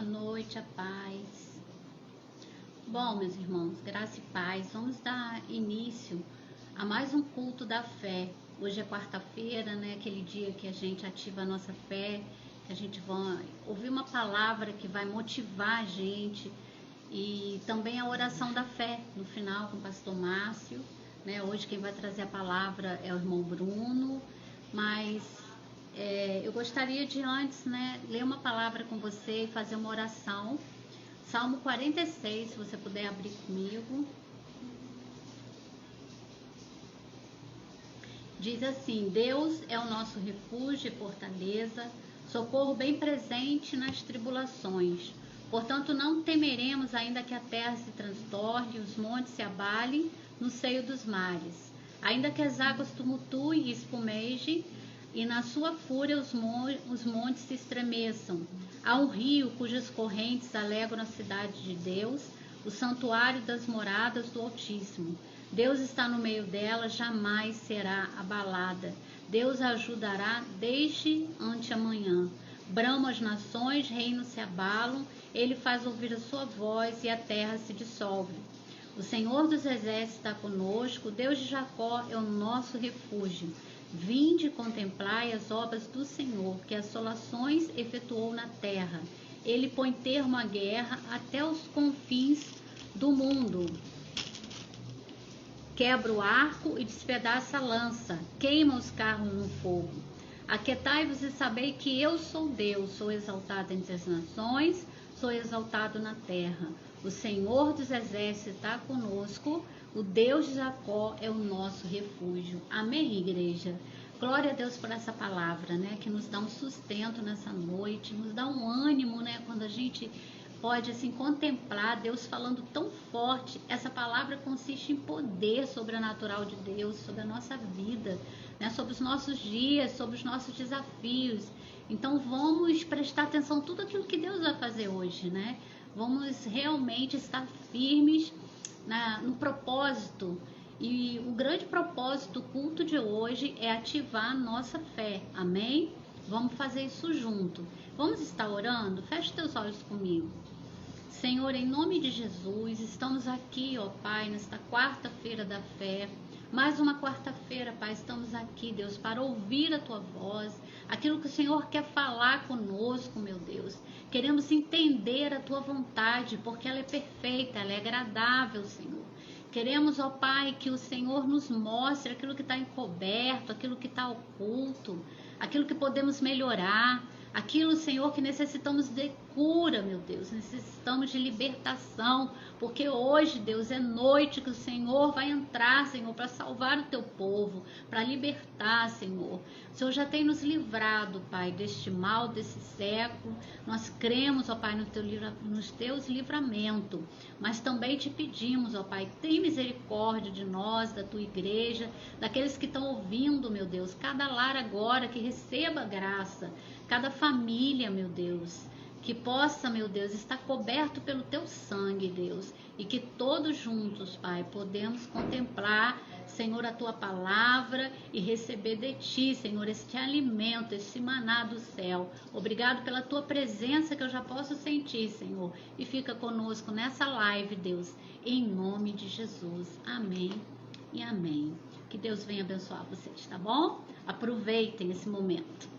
noite, a paz. Bom, meus irmãos, graça e paz, vamos dar início a mais um culto da fé. Hoje é quarta-feira, né? Aquele dia que a gente ativa a nossa fé, que a gente vai ouvir uma palavra que vai motivar a gente, e também a oração da fé no final com o pastor Márcio, né? Hoje quem vai trazer a palavra é o irmão Bruno, mas eu gostaria de antes, né, ler uma palavra com você e fazer uma oração. Salmo 46, se você puder abrir comigo. Diz assim: Deus é o nosso refúgio e fortaleza, socorro bem presente nas tribulações. Portanto, não temeremos, ainda que a terra se transtorne, os montes se abalem no seio dos mares. Ainda que as águas tumultuem e espumejem, e na sua fúria os montes se estremeçam. Há um rio cujas correntes alegram a cidade de Deus, o santuário das moradas do Altíssimo. Deus está no meio dela, jamais será abalada. Deus a ajudará desde anteamanhã. Bramam as nações, reinos se abalam, ele faz ouvir a sua voz e a terra se dissolve. O Senhor dos exércitos está conosco, Deus de Jacó é o nosso refúgio. Vinde e contemplai as obras do Senhor, que assolações efetuou na terra. Ele põe termo à guerra até os confins do mundo. Quebra o arco e despedaça a lança, queima os carros no fogo. Aquietai-vos e sabei que eu sou Deus, sou exaltado entre as nações, sou exaltado na terra. O Senhor dos exércitos está conosco, o Deus de Jacó é o nosso refúgio. Amém, igreja? Glória a Deus por essa palavra, né? Que nos dá um sustento nessa noite, nos dá um ânimo, né? Quando a gente pode, assim, contemplar Deus falando tão forte. Essa palavra consiste em poder sobrenatural de Deus sobre a nossa vida, né? Sobre os nossos dias, sobre os nossos desafios. Então, vamos prestar atenção em tudo aquilo que Deus vai fazer hoje, né? Vamos realmente estar firmes no propósito. E o grande propósito do culto de hoje é ativar a nossa fé. Amém? Vamos fazer isso junto. Vamos estar orando? Feche teus olhos comigo. Senhor, em nome de Jesus, estamos aqui, ó Pai, nesta quarta-feira da fé. Mais uma quarta-feira, Pai, estamos aqui, Deus, para ouvir a Tua voz, aquilo que o Senhor quer falar conosco, meu Deus. Queremos entender a Tua vontade, porque ela é perfeita, ela é agradável, Senhor. Queremos, ó Pai, que o Senhor nos mostre aquilo que está encoberto, aquilo que está oculto, aquilo que podemos melhorar, aquilo, Senhor, que necessitamos de cura, meu Deus, necessitamos de libertação, porque hoje, Deus, é noite que o Senhor vai entrar, Senhor, para salvar o Teu povo, para libertar, Senhor. O Senhor já tem nos livrado, Pai, deste mal, desse século. Nós cremos, ó Pai, nos Teus livramentos, mas também te pedimos, ó Pai, tem misericórdia de nós, da Tua igreja, daqueles que estão ouvindo, meu Deus, cada lar agora que receba graça, cada família, meu Deus, que possa, meu Deus, estar coberto pelo Teu sangue, Deus, e que todos juntos, Pai, podemos contemplar, Senhor, a Tua palavra e receber de Ti, Senhor, este alimento, este maná do céu. Obrigado pela Tua presença que eu já posso sentir, Senhor, e fica conosco nessa live, Deus, em nome de Jesus. Amém e amém. Que Deus venha abençoar vocês, tá bom? Aproveitem esse momento.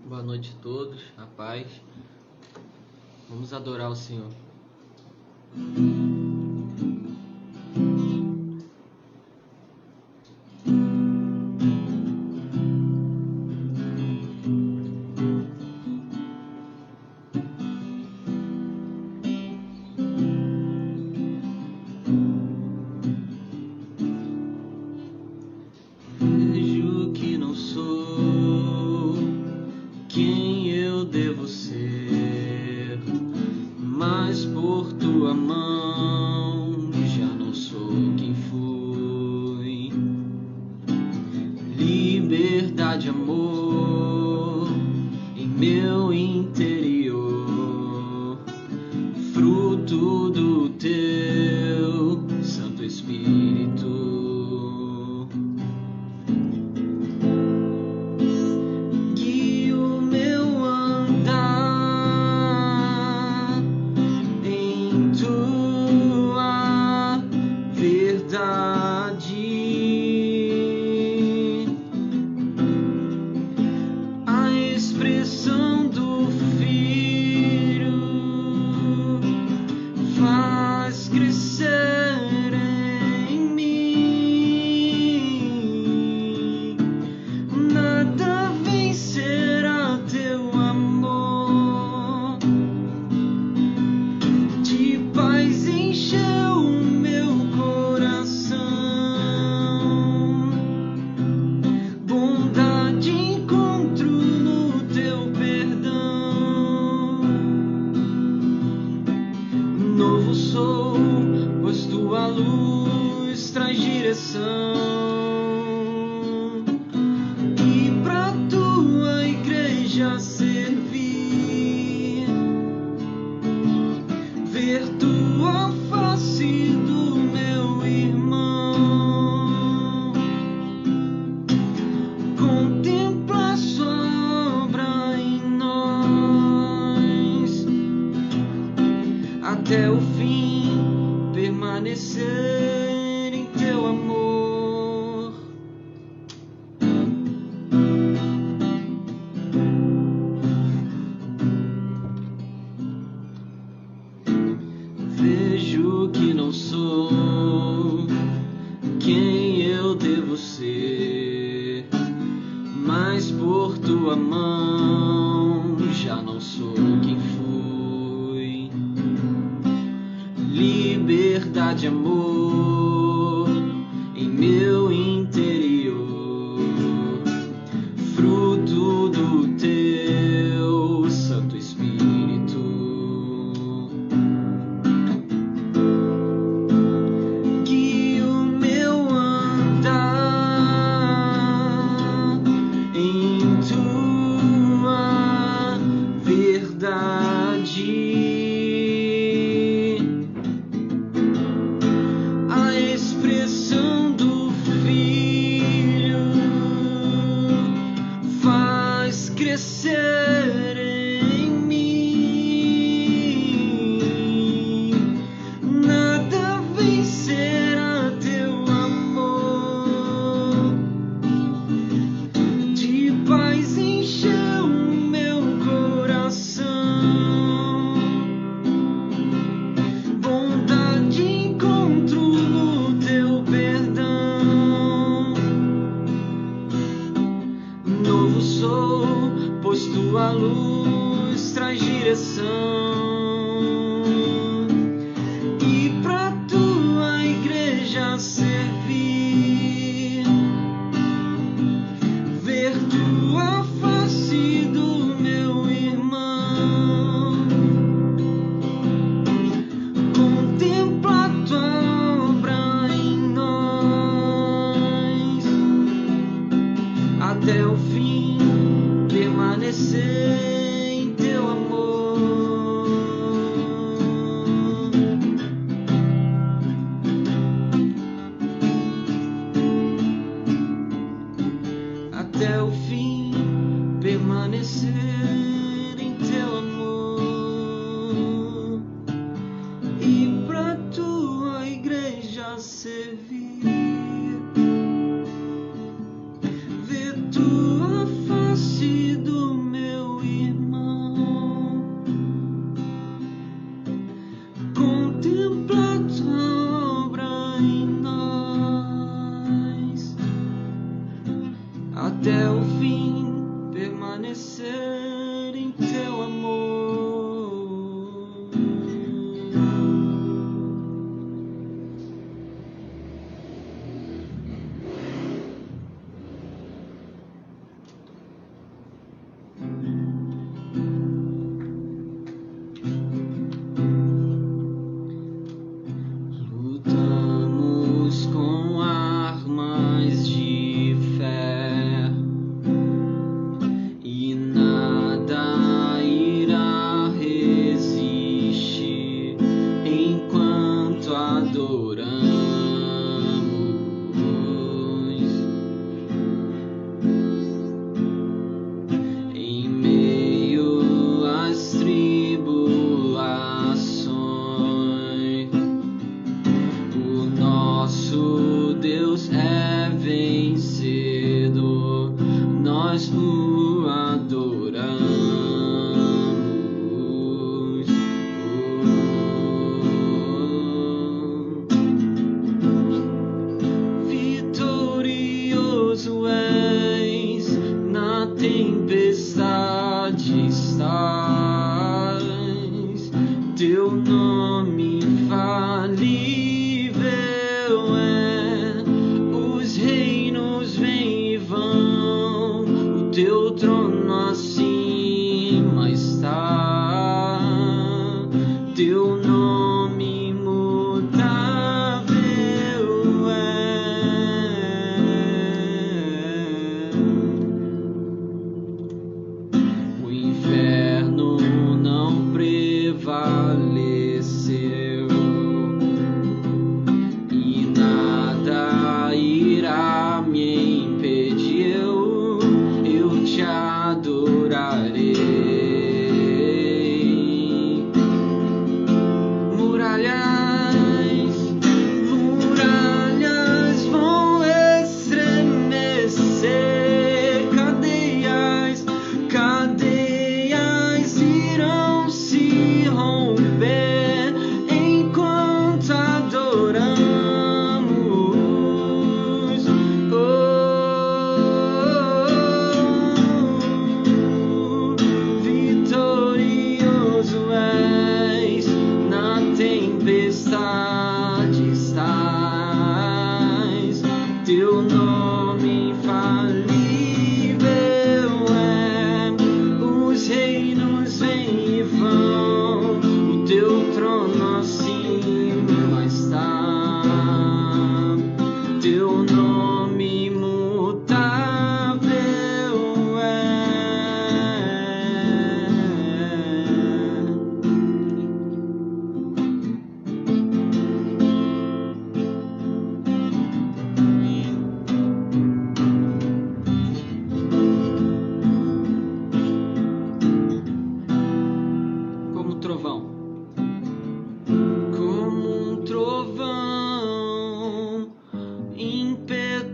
Boa noite a todos, a paz. Vamos adorar o Senhor. Vejo que não sou quem eu devo ser, mas por por tua mão já não sou quem fui. Liberdade, amor em meu interior, fruto do teu Santo Espírito. Guia o meu andar em tua verdade. A expressão do Filho faz crescer em mim. Nada vencerá teu amor. De paz encheu o meu coração. Bondade encontro no teu perdão. Novo sou, pois tua luz traz direção. E pra tua igreja servir, ver tua face do meu irmão, contemplar sua obra em nós, até o fim permanecer em teu amor. Vejo que não sou quem eu devo ser, mas por tua mão já não sou quem fui. Liberdade, amor em meu interior, fruto do teu Santo Espírito. Que o meu andar em tua verdade. A teu nome imutável o inferno não prevaleceu e nada irá me impedir, eu te adorarei. Muralhas vão estremecer, cadeias irão se romper enquanto adoramos. Vitorioso és, na tempestade estás, teu nome infalível é, os reinos vêm e vão, o teu trono acima está, teu nome imutável é. Como um trovão,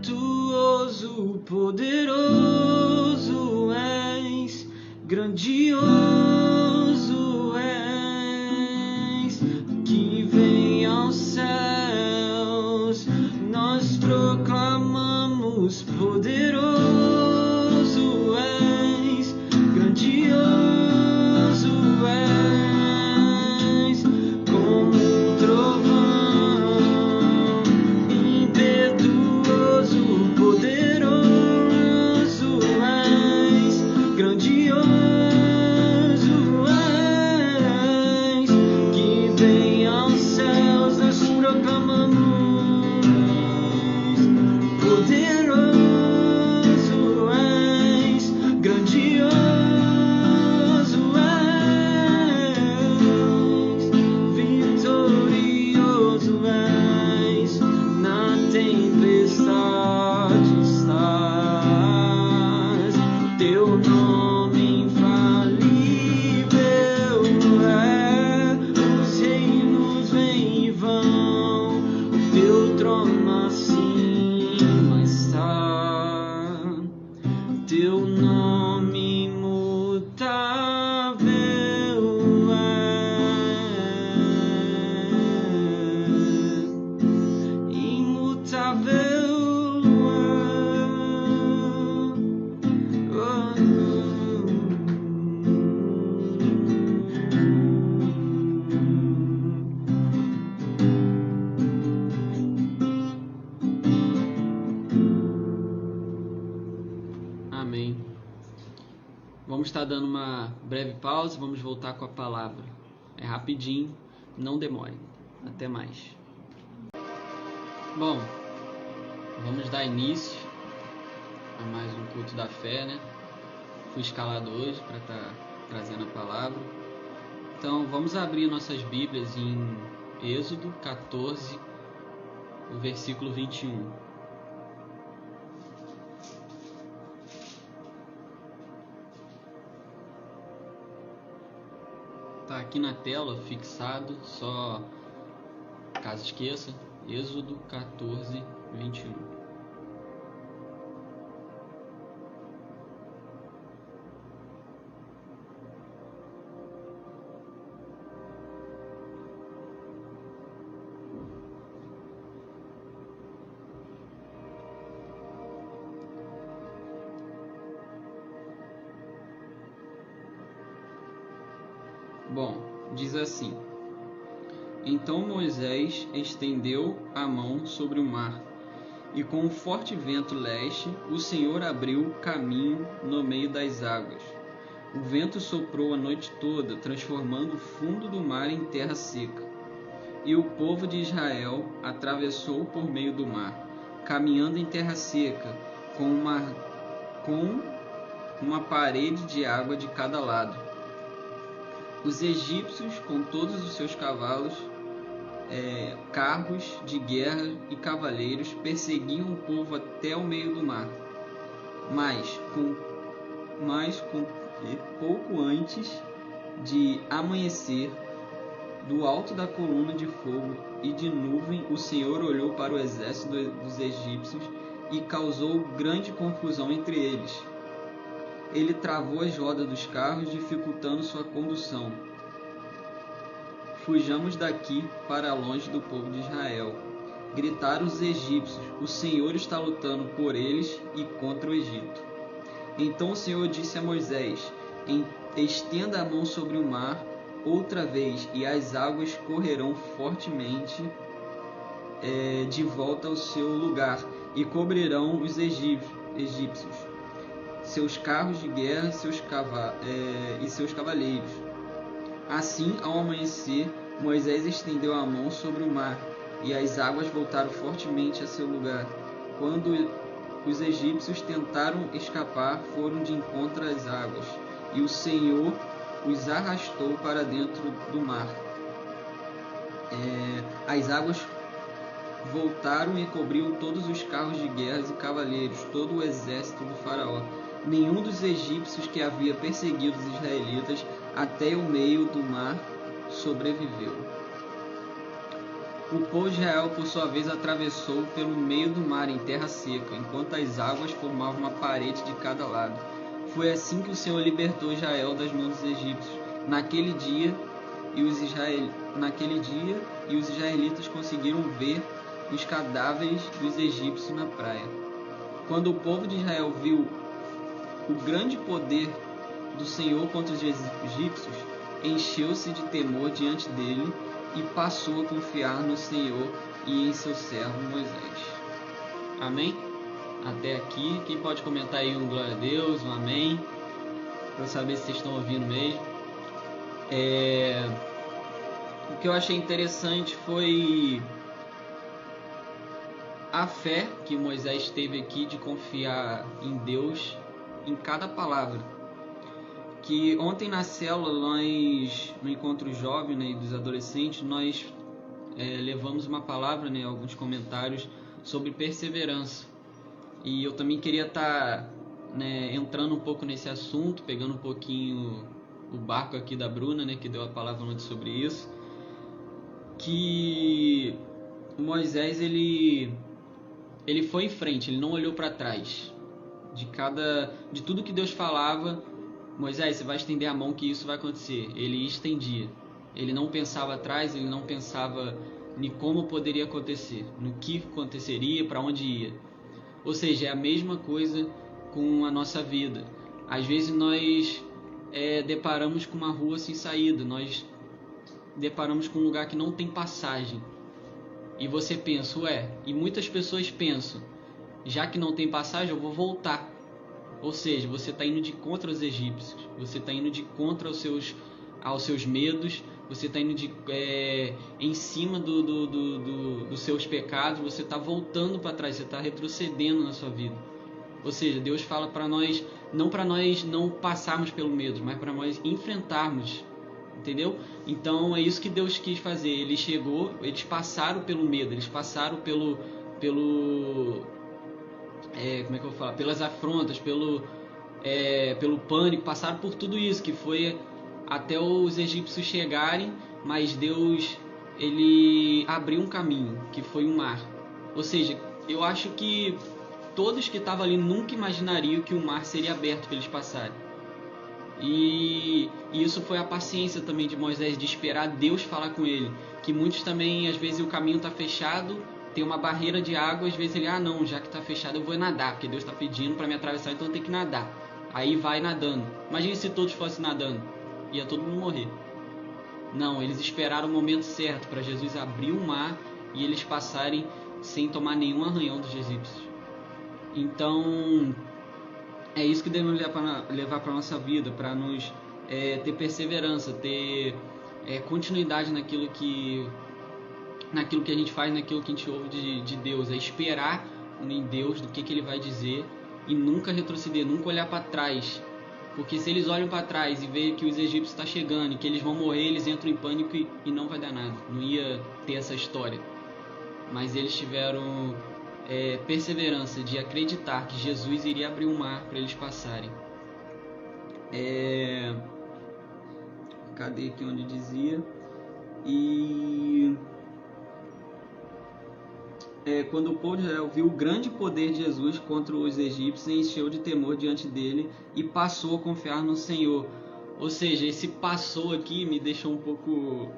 impetuoso, poderoso és, grandioso és, que vem aos céus, nós proclamamos, poderoso és, grandioso és, como um trovão, impetuoso, poderoso és, grandioso és, que vem aos céus, nós proclamamos, poderoso és, grandioso és, vitorioso és, na tempestade estás, teu nome infalível é, os reinos vêm e vão, o teu trono acima está, teu nome imutável é, imutável Amém. Vamos estar dando uma breve pausa, vamos voltar com a palavra. É rapidinho, não demore. Até mais. Bom, vamos dar início a mais um culto da fé, né? Fui escalado hoje para estar trazendo a palavra. Então, vamos abrir nossas Bíblias em Êxodo 14, o versículo 21. Tá aqui na tela, fixado, só caso esqueça, Êxodo 14, 21. Bom, diz assim: Então Moisés estendeu a mão sobre o mar, e com um forte vento leste, o Senhor abriu caminho no meio das águas, O vento soprou a noite toda, transformando o fundo do mar em terra seca. E o povo de Israel atravessou por meio do mar, caminhando em terra seca, com uma parede de água de cada lado. Os egípcios, com todos os seus cavalos, carros de guerra e cavaleiros, perseguiam o povo até o meio do mar. Mas pouco antes de amanhecer, do alto da coluna de fogo e de nuvem, o Senhor olhou para o exército dos egípcios e causou grande confusão entre eles. Ele travou as rodas dos carros, dificultando sua condução. Fujamos daqui para longe do povo de Israel. Gritaram os egípcios: o Senhor está lutando por eles e contra o Egito. Então o Senhor disse a Moisés: estenda a mão sobre o mar outra vez, e as águas correrão fortemente de volta ao seu lugar, e cobrirão os egípcios, seus carros de guerra e seus cavaleiros. Assim, ao amanhecer, Moisés estendeu a mão sobre o mar, e as águas voltaram fortemente a seu lugar. Quando os egípcios tentaram escapar, foram de encontro às águas, e o Senhor os arrastou para dentro do mar. As águas voltaram e cobriu todos os carros de guerra e cavaleiros, todo o exército do faraó. Nenhum dos egípcios que havia perseguido os israelitas até o meio do mar sobreviveu. O povo de Israel, por sua vez, atravessou pelo meio do mar em terra seca, enquanto as águas formavam uma parede de cada lado. Foi assim que o Senhor libertou Israel das mãos dos egípcios. Naquele dia, os israelitas conseguiram ver os cadáveres dos egípcios na praia. Quando o povo de Israel viu o grande poder do Senhor contra os egípcios, encheu-se de temor diante dele e passou a confiar no Senhor e em seu servo Moisés. Amém? Até aqui. Quem pode comentar aí um glória a Deus, um amém, para eu saber se vocês estão ouvindo mesmo. O que eu achei interessante foi a fé que Moisés teve aqui de confiar em Deus em cada palavra. Que ontem na célula, nós, no encontro jovem, né, dos adolescentes, nós levamos uma palavra, né, alguns comentários sobre perseverança. E eu também queria estar entrando um pouco nesse assunto, pegando um pouquinho o barco aqui da Bruna, né, que deu a palavra ontem sobre isso. Que Moisés, ele foi em frente, ele não olhou para trás. De tudo que Deus falava, Moisés, você vai estender a mão que isso vai acontecer. Ele estendia. Ele não pensava atrás, ele não pensava em como poderia acontecer, no que aconteceria, para onde ia. Ou seja, é a mesma coisa com a nossa vida. Às vezes nós deparamos com uma rua sem saída, nós deparamos com um lugar que não tem passagem. E você pensa, e muitas pessoas pensam, já que não tem passagem, eu vou voltar. Ou seja, você está indo de contra os egípcios, você está indo de contra aos seus medos, você está indo em cima dos seus pecados, você está voltando para trás, você está retrocedendo na sua vida. Ou seja, Deus fala para nós não passarmos pelo medo, mas para nós enfrentarmos, entendeu? Então é isso que Deus quis fazer. Eles passaram pelo medo, eles passaram pelo como é que eu vou falar? Pelas afrontas, pelo pânico, passaram por tudo isso, que foi até os egípcios chegarem, mas Deus, ele abriu um caminho, que foi um mar. Ou seja, eu acho que todos que estavam ali nunca imaginariam que o mar seria aberto para eles passarem. E isso foi a paciência também de Moisés, de esperar Deus falar com ele. Que muitos também, às vezes o caminho está fechado, tem uma barreira de água, às vezes ele, não, já que está fechado eu vou nadar, porque Deus está pedindo para me atravessar, então eu tenho que nadar. Aí vai nadando. Imagine se todos fossem nadando, ia todo mundo morrer. Não, eles esperaram o momento certo para Jesus abrir o mar e eles passarem sem tomar nenhum arranhão dos egípcios. Então, É isso que devemos levar para a nossa vida, para nos ter perseverança, ter continuidade naquilo que a gente faz, naquilo que a gente ouve de Deus, é esperar em Deus do que Ele vai dizer e nunca retroceder, nunca olhar para trás, porque se eles olham para trás e veem que os egípcios estão chegando e que eles vão morrer, eles entram em pânico e não vai dar nada, não ia ter essa história. Mas eles tiveram perseverança de acreditar que Jesus iria abrir um mar para eles passarem. Cadê aqui onde dizia? E quando o povo de Israel viu o grande poder de Jesus contra os egípcios, encheu de temor diante dele e passou a confiar no Senhor. Ou seja, esse passou aqui me deixou um pouco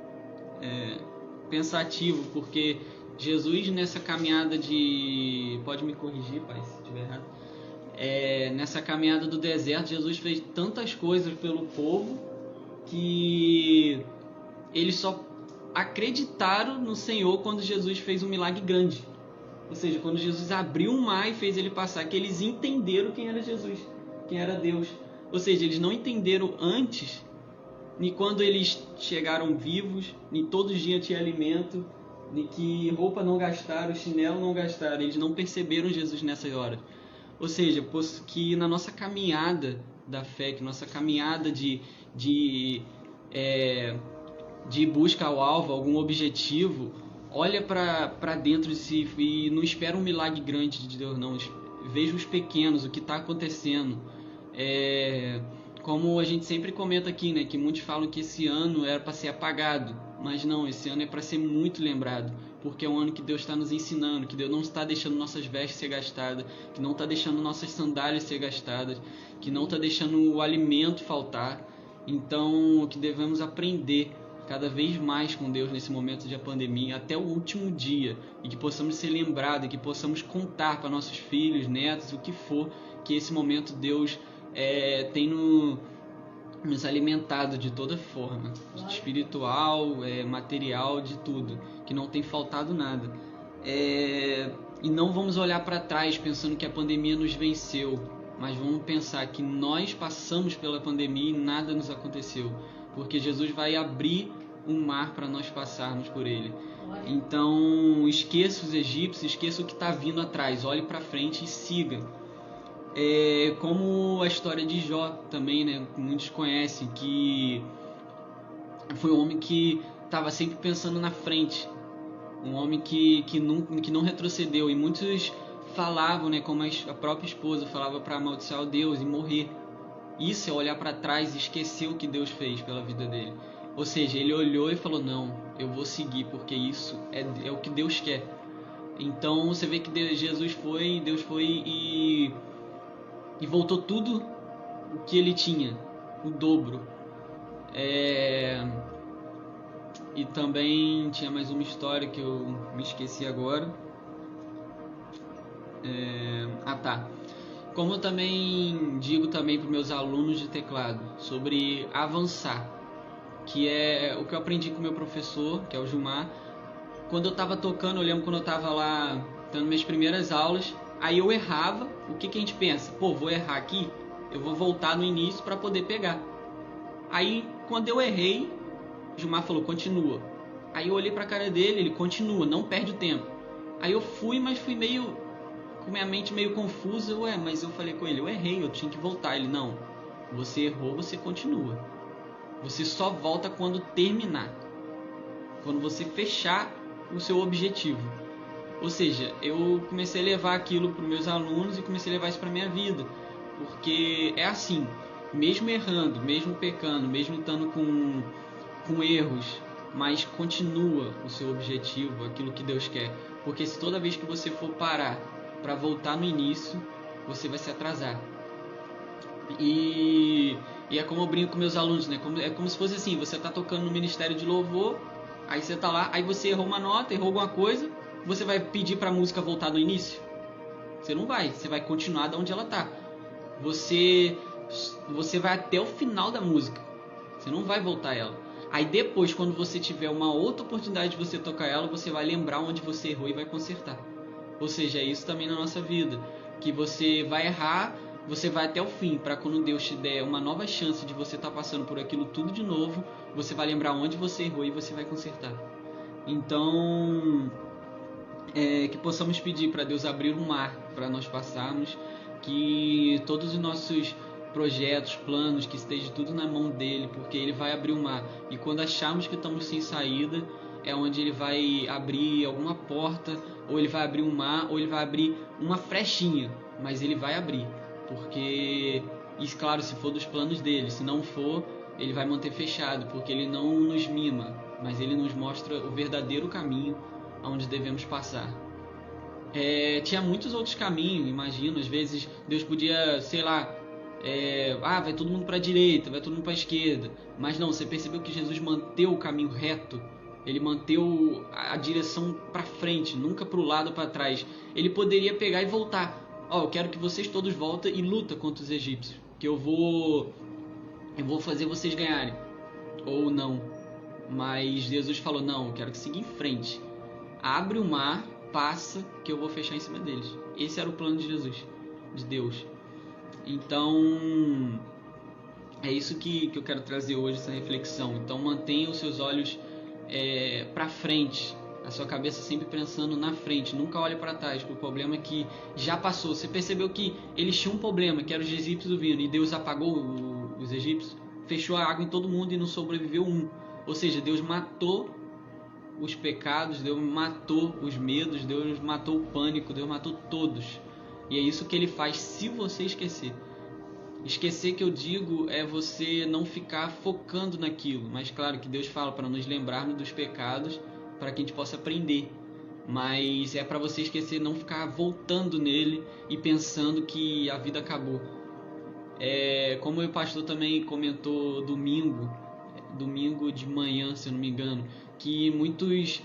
pensativo, porque Jesus nessa caminhada pode me corrigir, pai, se estiver errado. Nessa caminhada do deserto, Jesus fez tantas coisas pelo povo que eles só acreditaram no Senhor quando Jesus fez um milagre grande. Ou seja, quando Jesus abriu o mar e fez ele passar, que eles entenderam quem era Jesus, quem era Deus. Ou seja, eles não entenderam antes, nem quando eles chegaram vivos, nem todos os dias tinha alimento, nem que roupa não gastaram, chinelo não gastaram. Eles não perceberam Jesus nessa hora. Ou seja, que na nossa caminhada da fé, que nossa caminhada de busca ao alvo, algum objetivo, olha para dentro de si e não espera um milagre grande de Deus, não. Veja os pequenos, o que está acontecendo. Como a gente sempre comenta aqui, né, que muitos falam que esse ano era para ser apagado, mas não, esse ano é para ser muito lembrado, porque é um ano que Deus está nos ensinando, que Deus não está deixando nossas vestes ser gastadas, que não está deixando nossas sandálias ser gastadas, que não está deixando o alimento faltar. Então, que devemos aprender cada vez mais com Deus nesse momento de pandemia, até o último dia, e que possamos ser lembrados, e que possamos contar para nossos filhos, netos, o que for, que esse momento Deus tem nos alimentado de toda forma, espiritual, material, de tudo, que não tem faltado nada. E não vamos olhar para trás pensando que a pandemia nos venceu, mas vamos pensar que nós passamos pela pandemia e nada nos aconteceu, porque Jesus vai abrir um mar para nós passarmos por ele. Então esqueça os egípcios, esqueça o que está vindo atrás, olhe para frente e siga. Como a história de Jó também, né, muitos conhecem, que foi um homem que estava sempre pensando na frente, um homem que não retrocedeu, e muitos falavam, né, como a própria esposa falava, para amaldiçoar o Deus e morrer. Isso é olhar para trás e esquecer o que Deus fez pela vida dele. Ou seja, ele olhou e falou, não, eu vou seguir, porque isso é o que Deus quer. Então você vê que Deus foi e voltou tudo o que ele tinha, o dobro. E também tinha mais uma história que eu me esqueci agora. Como eu também digo também para meus alunos de teclado, sobre avançar, que é o que eu aprendi com o meu professor, que é o Gilmar. Quando eu estava tocando, eu lembro quando eu estava lá dando minhas primeiras aulas, aí eu errava. O que a gente pensa? Vou errar aqui, eu vou voltar no início para poder pegar. Aí quando eu errei, o Gilmar falou, continua. Aí eu olhei para a cara dele, ele continua, não perde o tempo. Aí eu fui, mas fui meio com minha mente meio confusa. Mas eu falei com ele, eu errei, eu tinha que voltar. Ele, não, você errou, você continua. Você só volta quando terminar, quando você fechar o seu objetivo. Ou seja, eu comecei a levar aquilo para os meus alunos e comecei a levar isso para a minha vida. Porque é assim, mesmo errando, mesmo pecando, mesmo estando com erros, mas continua o seu objetivo, aquilo que Deus quer. Porque se toda vez que você for parar para voltar no início, você vai se atrasar. E é como eu brinco com meus alunos, né? É como se fosse assim, você está tocando no ministério de louvor, aí você está lá, aí você errou uma nota, errou alguma coisa, você vai pedir para a música voltar no início? Você não vai, você vai continuar de onde ela está. Você vai até o final da música, você não vai voltar ela. Aí depois, quando você tiver uma outra oportunidade de você tocar ela, você vai lembrar onde você errou e vai consertar. Ou seja, é isso também na nossa vida, que você vai errar, você vai até o fim, para quando Deus te der uma nova chance de você estar passando por aquilo tudo de novo, você vai lembrar onde você errou e você vai consertar. Então, que possamos pedir para Deus abrir um mar para nós passarmos, que todos os nossos projetos, planos, que esteja tudo na mão dele, porque ele vai abrir o mar. E quando acharmos que estamos sem saída, é onde ele vai abrir alguma porta, ou ele vai abrir um mar, ou ele vai abrir uma frechinha, mas ele vai abrir, porque, isso claro, se for dos planos dele, se não for, ele vai manter fechado, porque ele não nos mima, mas ele nos mostra o verdadeiro caminho aonde devemos passar. Tinha muitos outros caminhos, imagino, às vezes Deus podia, sei lá, vai todo mundo para a direita, vai todo mundo para a esquerda, mas não, você percebeu que Jesus manteve o caminho reto, ele manteve a direção para frente, nunca para o lado ou para trás. Ele poderia pegar e voltar, eu quero que vocês todos voltem e lutem contra os egípcios, que eu vou fazer vocês ganharem, ou não, mas Jesus falou, não, eu quero que siga em frente, abre o mar, passa, que eu vou fechar em cima deles. Esse era o plano de Jesus, de Deus. Então, é isso que eu quero trazer hoje, essa reflexão. Então, mantenha os seus olhos para frente, a sua cabeça sempre pensando na frente, nunca olhe para trás, porque o problema é que já passou. Você percebeu que eles tinham um problema, que era os egípcios vindo, e Deus apagou os egípcios, fechou a água em todo mundo e não sobreviveu um. Ou seja, Deus matou os pecados, Deus matou os medos, Deus matou o pânico, Deus matou todos. E é isso que ele faz se você esquecer. Esquecer, que eu digo, é você não ficar focando naquilo. Mas claro que Deus fala para nos lembrarmos dos pecados, para que a gente possa aprender. Mas é para você esquecer, não ficar voltando nele e pensando que a vida acabou. Como o pastor também comentou domingo de manhã, se eu não me engano, que muitos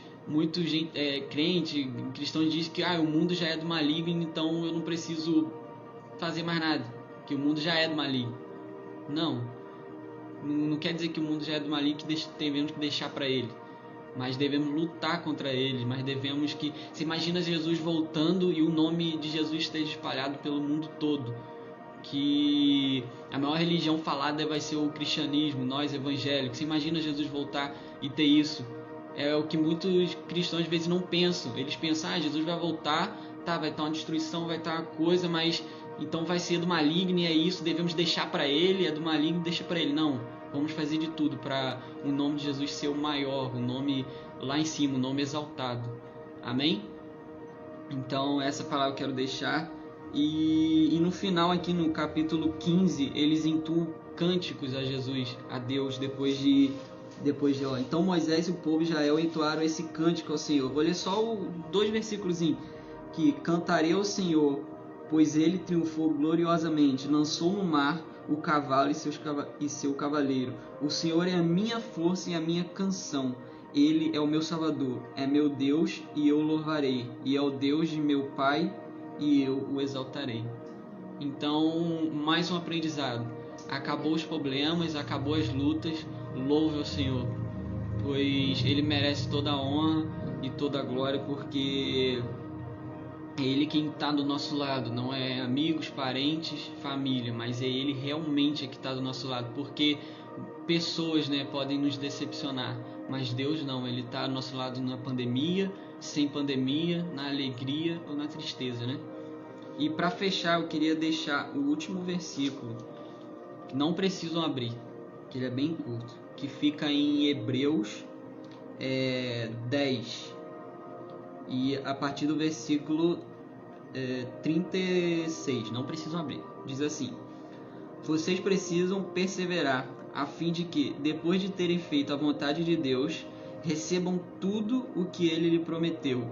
crentes, cristãos dizem que o mundo já é do maligno, então eu não preciso fazer mais nada, que o mundo já é do maligno. Não quer dizer que o mundo já é do maligno, que devemos que deixar para ele, mas devemos lutar contra ele. Mas devemos que... Você imagina Jesus voltando e o nome de Jesus esteja espalhado pelo mundo todo, que a maior religião falada vai ser o cristianismo, nós evangélicos. Você imagina Jesus voltar e ter isso? É o que muitos cristãos às vezes não pensam. Eles pensam, Jesus vai voltar, vai estar uma destruição, vai estar uma coisa, mas então vai ser do maligno e é isso, devemos deixar para ele, é do maligno, deixa para ele. Não, vamos fazer de tudo para o nome de Jesus ser o maior, o nome lá em cima, o nome exaltado. Amém? Então essa palavra eu quero deixar. E no final, aqui no capítulo 15, eles entoam cânticos a Jesus, a Deus, depois de então Moisés e o povo de Israel entoaram esse cântico ao Senhor. Vou ler só 2 versículos, que cantarei ao Senhor, pois ele triunfou gloriosamente, lançou no mar o cavalo e seu cavaleiro. O Senhor é a minha força e a minha canção, ele é o meu Salvador, é meu Deus e eu o louvarei, e é o Deus de meu Pai e eu o exaltarei. Então, mais um aprendizado. Acabou os problemas, acabou as lutas, louve ao Senhor, pois ele merece toda a honra e toda a glória, porque é ele quem está do nosso lado, não é amigos, parentes, família, mas é ele realmente que está do nosso lado, porque pessoas, podem nos decepcionar, mas Deus não, ele está do nosso lado na pandemia, sem pandemia, na alegria ou na tristeza, E para fechar, eu queria deixar o último versículo, que não precisam abrir, que ele é bem curto, que fica em Hebreus 10, e a partir do versículo 36, não precisam abrir, diz assim: vocês precisam perseverar, a fim de que, depois de terem feito a vontade de Deus, recebam tudo o que ele lhe prometeu,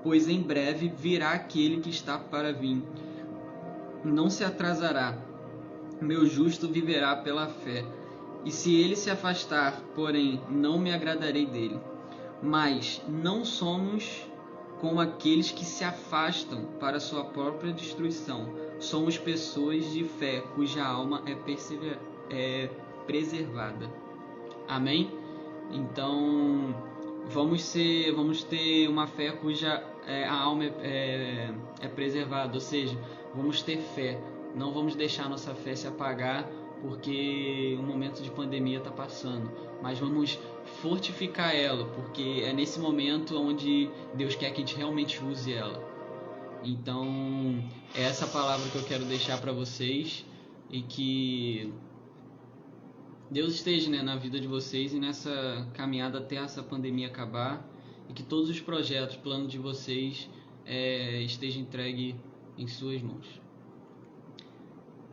pois em breve virá aquele que está para vir, não se atrasará. Meu justo viverá pela fé, e se ele se afastar, porém, não me agradarei dele. Mas não somos como aqueles que se afastam para sua própria destruição. Somos pessoas de fé, cuja alma é preservada. Amém? Então, vamos ter uma fé cuja a alma é preservada, ou seja, vamos ter fé. Não vamos deixar nossa fé se apagar porque um momento de pandemia está passando, mas vamos fortificar ela, porque é nesse momento onde Deus quer que a gente realmente use ela. Então, é essa palavra que eu quero deixar para vocês, e que Deus esteja, né, na vida de vocês e nessa caminhada até essa pandemia acabar, e que todos os projetos, planos de vocês estejam entregue em suas mãos.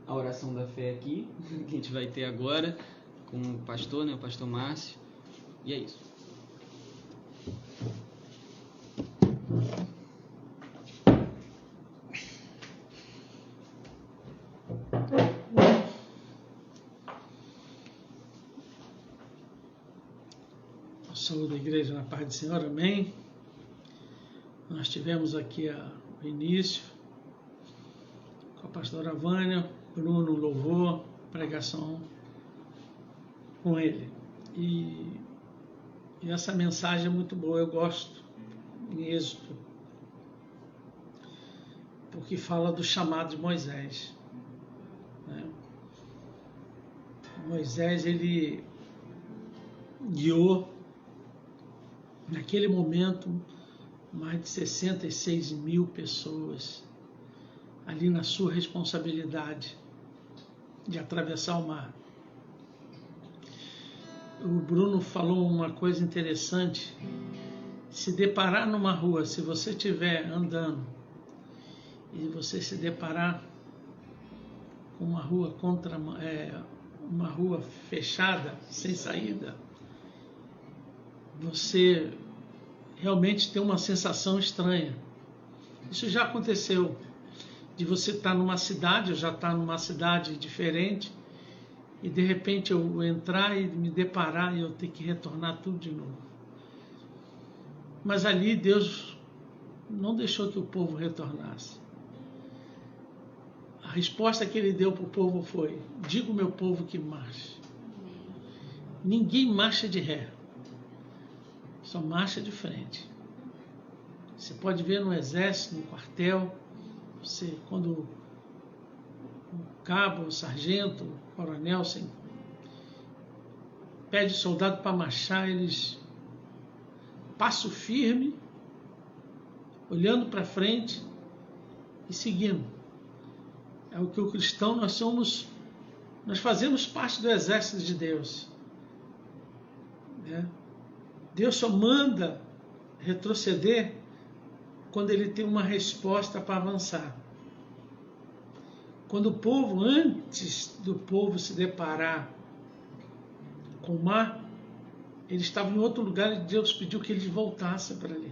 A oração da fé aqui, que a gente vai ter agora com o pastor, né, o pastor Márcio, e é isso. Saúde da igreja na paz do Senhor, amém. Nós tivemos aqui o início com a pastora Vânia, Bruno, louvor, pregação com ele. E essa mensagem é muito boa, eu gosto, em Êxodo, porque fala do chamado de Moisés, né? Moisés, ele guiou naquele momento mais de 66 mil pessoas ali na sua responsabilidade de atravessar o mar. O Bruno falou uma coisa interessante: se deparar numa rua, se você estiver andando e você se deparar com uma rua uma rua fechada, sem saída, você realmente tem uma sensação estranha. Isso já aconteceu, de você estar numa cidade, eu já estar numa cidade diferente, e de repente eu entrar e me deparar e eu ter que retornar tudo de novo. Mas ali Deus não deixou que o povo retornasse. A resposta que ele deu para o povo foi: diga ao meu povo que marche. Ninguém marcha de ré, só marcha de frente. Você pode ver no exército, no quartel, quando o cabo, o sargento, o coronel pede soldado para marchar, eles passam firme, olhando para frente e seguindo. É o que o cristão, nós fazemos parte do exército de Deus, né? Deus só manda retroceder quando ele tem uma resposta para avançar. Quando o povo, antes do povo se deparar com o mar, eles estavam em outro lugar e Deus pediu que eles voltassem para ali.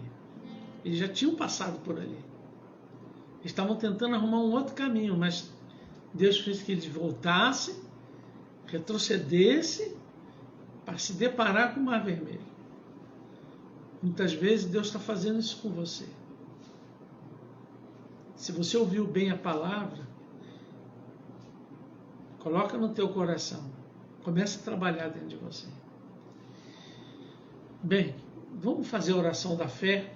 Eles já tinham passado por ali. Eles estavam tentando arrumar um outro caminho, mas Deus fez que eles voltassem, retrocedessem, para se deparar com o Mar Vermelho. Muitas vezes Deus está fazendo isso com você. Se você ouviu bem a palavra, coloca no teu coração, começa a trabalhar dentro de você. Bem, vamos fazer a oração da fé,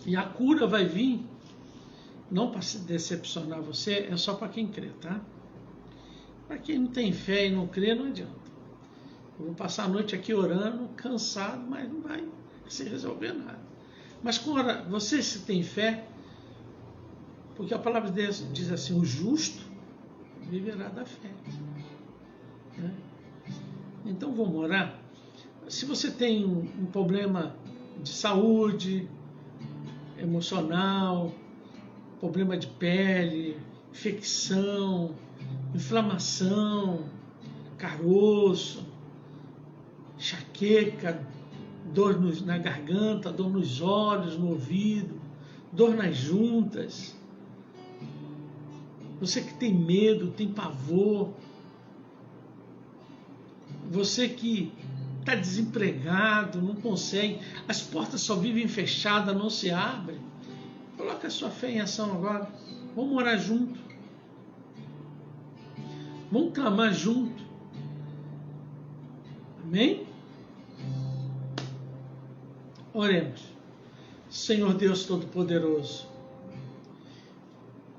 e a cura vai vir, não para se decepcionar você, é só para quem crê, tá? Para quem não tem fé e não crê, não adianta. Eu vou passar a noite aqui orando, cansado, mas não vai se resolver nada. Mas você, se tem fé, porque a palavra de Deus diz assim: o justo viverá da fé, né? Então vamos orar. Se você tem um problema de saúde emocional, problema de pele, infecção, inflamação, caroço, enxaqueca, dor na garganta, dor nos olhos, no ouvido, dor nas juntas, você que tem medo, tem pavor, você que está desempregado, não consegue, as portas só vivem fechadas, não se abrem, coloca a sua fé em ação agora. Vamos orar junto, vamos clamar junto, amém? Oremos. Senhor Deus Todo-Poderoso,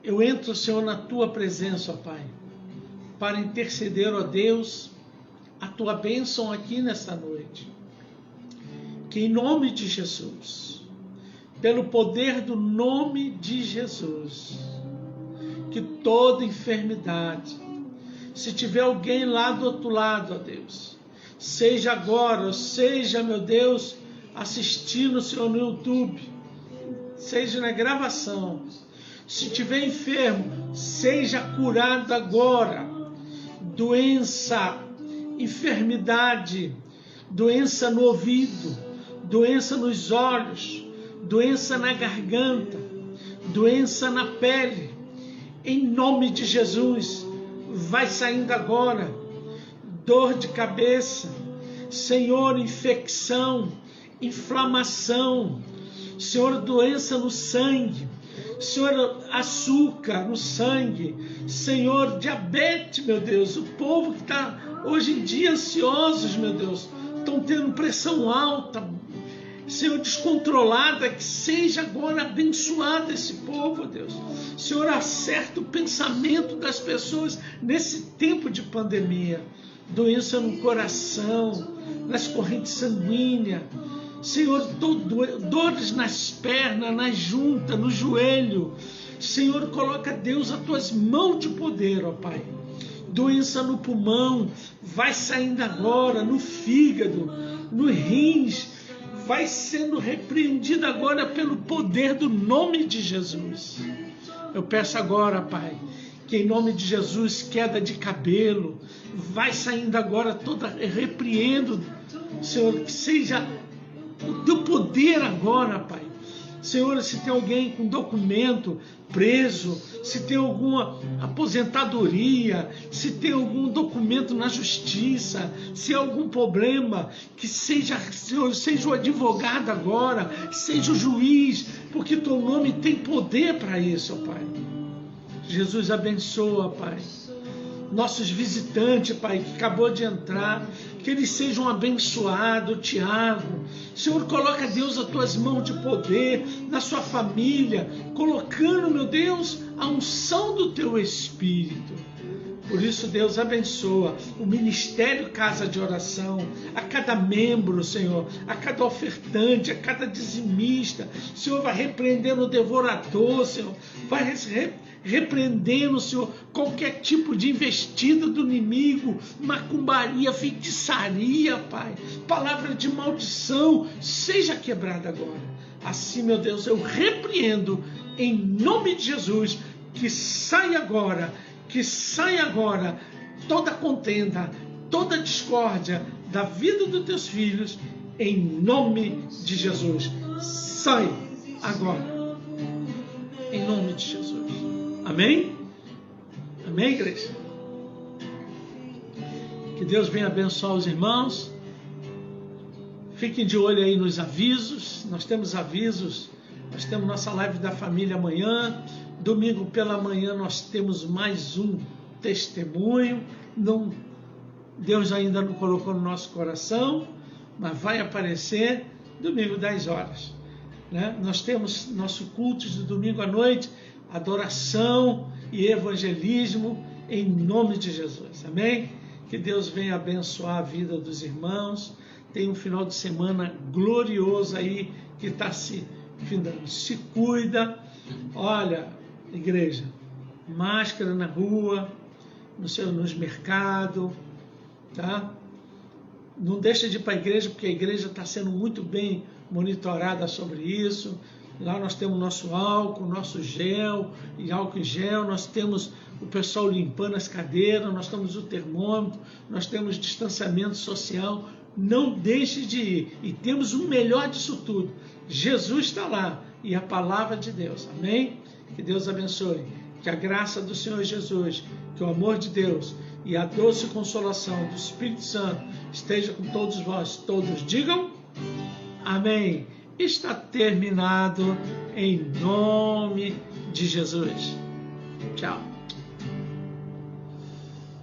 eu entro, Senhor, na tua presença, ó Pai, para interceder, ó Deus, a tua bênção aqui nesta noite. Que em nome de Jesus, pelo poder do nome de Jesus, que toda enfermidade, se tiver alguém lá do outro lado, ó Deus, seja agora, ou seja, meu Deus, assistindo, Senhor, no YouTube, seja na gravação, se tiver enfermo, seja curado agora. Doença, enfermidade, doença no ouvido, doença nos olhos, doença na garganta, doença na pele, em nome de Jesus, vai saindo agora. Dor de cabeça, Senhor, infecção, inflamação, Senhor, doença no sangue, Senhor, açúcar no sangue, Senhor, diabetes, meu Deus, o povo que está hoje em dia ansiosos, meu Deus, estão tendo pressão alta, Senhor, descontrolada, que seja agora abençoado esse povo, Deus. Senhor, acerta o pensamento das pessoas nesse tempo de pandemia. Doença no coração, nas correntes sanguíneas, Senhor, dores nas pernas, nas juntas, no joelho. Senhor, coloca, Deus, as tuas mãos de poder, ó Pai. Doença no pulmão, vai saindo agora, no fígado, no rins, vai sendo repreendida agora pelo poder do nome de Jesus. Eu peço agora, Pai, que em nome de Jesus, queda de cabelo, vai saindo agora toda, repreendo, Senhor, que seja o teu poder agora, Pai. Senhor, se tem alguém com documento preso, se tem alguma aposentadoria, se tem algum documento na justiça, se há algum problema, que seja, Senhor, seja o advogado agora, seja o juiz, porque teu nome tem poder para isso, ó Pai. Jesus, abençoa, Pai, nossos visitantes, Pai, que acabou de entrar, que eles sejam abençoados. Tiago, Senhor, coloca, Deus, as tuas mãos de poder na sua família, colocando, meu Deus, a unção do teu Espírito. Por isso, Deus, abençoa o ministério Casa de Oração, a cada membro, Senhor, a cada ofertante, a cada dizimista. Senhor, vai repreendendo o devorador, Senhor, vai repreendendo, Senhor, qualquer tipo de investida do inimigo, macumbaria, feitiçaria, Pai, palavra de maldição, seja quebrada agora. Assim, meu Deus, eu repreendo em nome de Jesus, que saia agora toda contenda, toda discórdia da vida dos teus filhos, em nome de Jesus. Sai agora, em nome de Jesus. Amém? Amém, igreja? Que Deus venha abençoar os irmãos. Fiquem de olho aí nos avisos. Nós temos avisos. Nós temos nossa live da família amanhã. Domingo pela manhã nós temos mais um testemunho. Deus ainda não colocou no nosso coração, mas vai aparecer domingo 10 horas. Né? Nós temos nosso culto de domingo à noite, adoração e evangelismo em nome de Jesus. Amém? Que Deus venha abençoar a vida dos irmãos. Tem um final de semana glorioso aí que está se findando. Se cuida. Olha, igreja, máscara na rua, nos mercados, tá? Não deixa de ir para a igreja, porque a igreja está sendo muito bem monitorada sobre isso. Lá nós temos nosso álcool, nosso gel, e álcool em gel, nós temos o pessoal limpando as cadeiras, nós temos o termômetro, nós temos distanciamento social. Não deixe de ir. E temos o melhor disso tudo. Jesus está lá e a palavra de Deus. Amém? Que Deus abençoe. Que a graça do Senhor Jesus, que o amor de Deus e a doce consolação do Espírito Santo esteja com todos vós. Todos digam amém. Está terminado em nome de Jesus. Tchau.